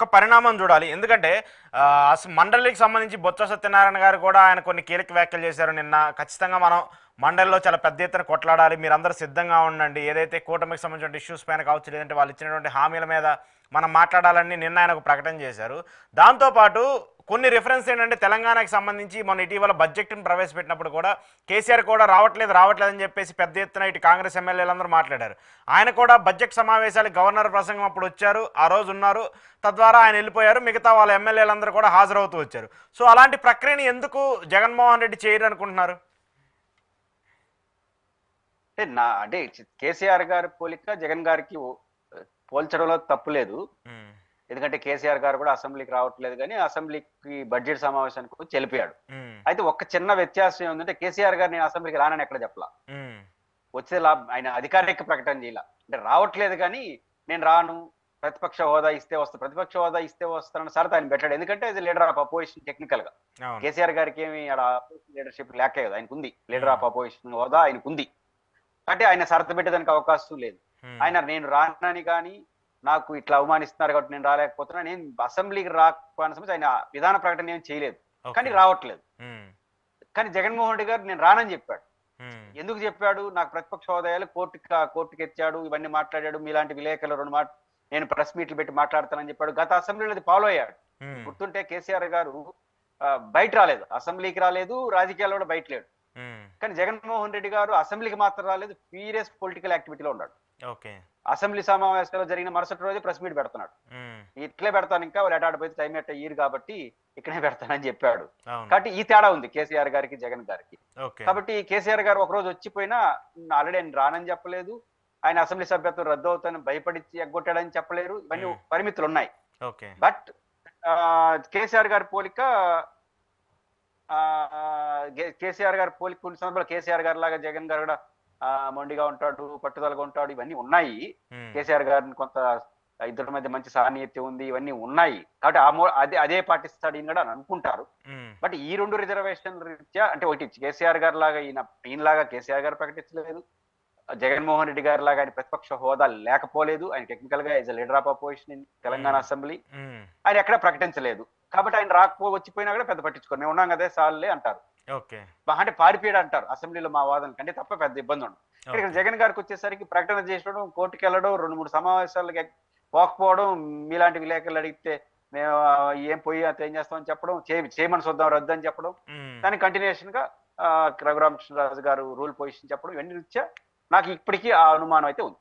ఒక్క పరిణామం చూడాలి. ఎందుకంటే మండలికి సంబంధించి బొత్స సత్యనారాయణ గారు కూడా ఆయన కొన్ని కీలక వ్యాఖ్యలు చేశారు నిన్న. ఖచ్చితంగా మనం మండలిలో చాలా పెద్ద ఎత్తున కొట్లాడాలి, మీరందరూ సిద్ధంగా ఉండండి, ఏదైతే కూటమికి సంబంధించిన ఇష్యూస్ పైన కావచ్చు, లేదంటే వాళ్ళు ఇచ్చినటువంటి హామీల మీద మనం మాట్లాడాలని నిన్న ఆయన ఒక ప్రకటన చేశారు. దాంతోపాటు కొన్ని రిఫరెన్స్ ఏంటంటే తెలంగాణకి సంబంధించి మొన్న ఇటీవల బడ్జెట్ని ప్రవేశపెట్టినప్పుడు కూడా కేసీఆర్ కూడా రావట్లేదని చెప్పేసి పెద్ద ఎత్తున ఇటు కాంగ్రెస్ ఎమ్మెల్యేలందరూ మాట్లాడారు. ఆయన కూడా బడ్జెట్ సమావేశాలకు గవర్నర్ ప్రసంగం అప్పుడు వచ్చారు, ఆ రోజు ఉన్నారు, తద్వారా ఆయన వెళ్ళిపోయారు, మిగతా వాళ్ళ ఎమ్మెల్యేలందరూ కూడా హాజరవుతూ వచ్చారు. సో అలాంటి ప్రక్రియని ఎందుకు జగన్మోహన్ రెడ్డి చేయరు అనుకుంటున్నారు? అంటే కేసీఆర్ గారి పోలిక జగన్ గారికి పోల్చడంలో తప్పు లేదు. ఎందుకంటే కేసీఆర్ గారు కూడా అసెంబ్లీకి రావట్లేదు, కానీ అసెంబ్లీకి బడ్జెట్ సమావేశానికి వచ్చి వెళ్ళిపోయాడు. అయితే ఒక్క చిన్న వ్యత్యాసం ఏంటంటే కేసీఆర్ గారు నేను అసెంబ్లీకి రానని ఎక్కడ చెప్పలా, వచ్చే ఆయన అధికారిక ప్రకటన చేయాల. అంటే రావట్లేదు కానీ నేను రాను, ప్రతిపక్ష హోదా ఇస్తే వస్తా, ప్రతిపక్ష హోదా ఇస్తే వస్తానని సరే ఆయన పెట్టాడు. ఎందుకంటే ఇది లీడర్ ఆఫ్ అపోజిషన్ టెక్నికల్ గా. కేసీఆర్ గారికి ఏమి లీడర్షిప్ లేక కదా, ఆయనకు ఉంది లీడర్ ఆఫ్ అపోజిషన్ హోదా, ఆయనకు ఉంది. అంటే ఆయన షరతు పెట్టేదానికి అవకాశం లేదు. ఆయన నేను రానని కానీ నాకు ఇట్లా అవమానిస్తున్నారు కాబట్టి నేను రాలేకపోతున్నా, నేను అసెంబ్లీకి రాకపోయిన సమస్య ఆయన విధాన ప్రకటన ఏం చేయలేదు, కానీ రావట్లేదు. కానీ జగన్మోహన్ రెడ్డి గారు నేను రానని చెప్పాడు. ఎందుకు చెప్పాడు? నాకు ప్రతిపక్ష హోదాయాలు కోర్టుకి ఎత్తాడు, ఇవన్నీ మాట్లాడాడు, మీలాంటి విలేకరులు రెండు నేను ప్రెస్ మీట్లు పెట్టి మాట్లాడతానని చెప్పాడు. గత అసెంబ్లీలో అది ఫాలో అయ్యాడు. గుర్తుంటే కేసీఆర్ గారు బయట రాలేదు, అసెంబ్లీకి రాలేదు, రాజకీయాల్లో కూడా బయట లేడు. కానీ జగన్మోహన్ రెడ్డి గారు అసెంబ్లీకి మాత్రం రాలేదు, సీరియస్ పొలిటికల్ యాక్టివిటీలో ఉన్నాడు. అసెంబ్లీ సమావేశాలు జరిగిన మరుసటి రోజు ప్రెస్ మీట్ పెడుతున్నాడు. ఇట్లే పెడతాను, ఇంకా వాళ్ళు ఎటాడిపోతే టైం ఎట్ట ఇయ్యరు కాబట్టి ఇక్కడే పెడతానని చెప్పాడు. కాబట్టి ఈ తేడా ఉంది కేసీఆర్ గారికి జగన్ గారికి. కాబట్టి కేసీఆర్ గారు ఒక రోజు వచ్చిపోయినా ఆల్రెడీ ఆయన రానని చెప్పలేదు, ఆయన అసెంబ్లీ సభ్యత్వం రద్దు అవుతానని భయపడి ఎగ్గొట్టాడని చెప్పలేరు, ఇవన్నీ పరిమితులు ఉన్నాయి. బట్ కేసీఆర్ గారి పోలిక కొన్ని సందర్భాలు కేసీఆర్ గారి లాగా జగన్ గారు కూడా మొండిగా ఉంటాడు, పట్టుదలగా ఉంటాడు, ఇవన్నీ ఉన్నాయి. కేసీఆర్ గారిని కొంత ఇద్దరి మధ్య మంచి సాన్నిహిత్యం ఉంది, ఇవన్నీ ఉన్నాయి. కాబట్టి అదే పాటిస్తాడు ఈయన కూడా అని అనుకుంటారు. బట్ ఈ రెండు రిజర్వేషన్ రీత్యా అంటే ఒకటి కేసీఆర్ గారి లాగా ఈయనలాగా కేసీఆర్ గారు ప్రకటించలేదు, జగన్మోహన్ రెడ్డి గారి లాగా ఆయన ప్రతిపక్ష హోదా లేకపోలేదు, ఆయన టెక్నికల్ గా as leader of opposition in Telangana assembly ఆయన ఎక్కడ ప్రకటించలేదు. కాబట్టి ఆయన వచ్చిపోయినా కూడా పెద్ద పట్టించుకోరు, మేము ఉన్నాం కదా సార్లే అంటారు, అంటే పారిపోయాడు అంటారు అసెంబ్లీలో మా వాదన కంటే తప్ప పెద్ద ఇబ్బంది ఉండదు. ఇక్కడ జగన్ గారికి వచ్చేసరికి ప్రకటన చేసడం, కోర్టుకి వెళ్ళడం, 2-3 సమావేశాలకి పోకపోవడం, మీలాంటి విలేకరులు అడిగితే మేము ఏం పోయి అంత ఏం చేస్తామని చెప్పడం, చేయమని చూద్దాం రద్దు అని చెప్పడం, దానికి కంటిన్యూషన్ గా రఘురామకృష్ణరాజు గారు రూల్ పొజిషన్ చెప్పడం, ఇవన్నీ రీత్యా నాకు ఇప్పటికీ ఆ అనుమానం అయితే ఉంది.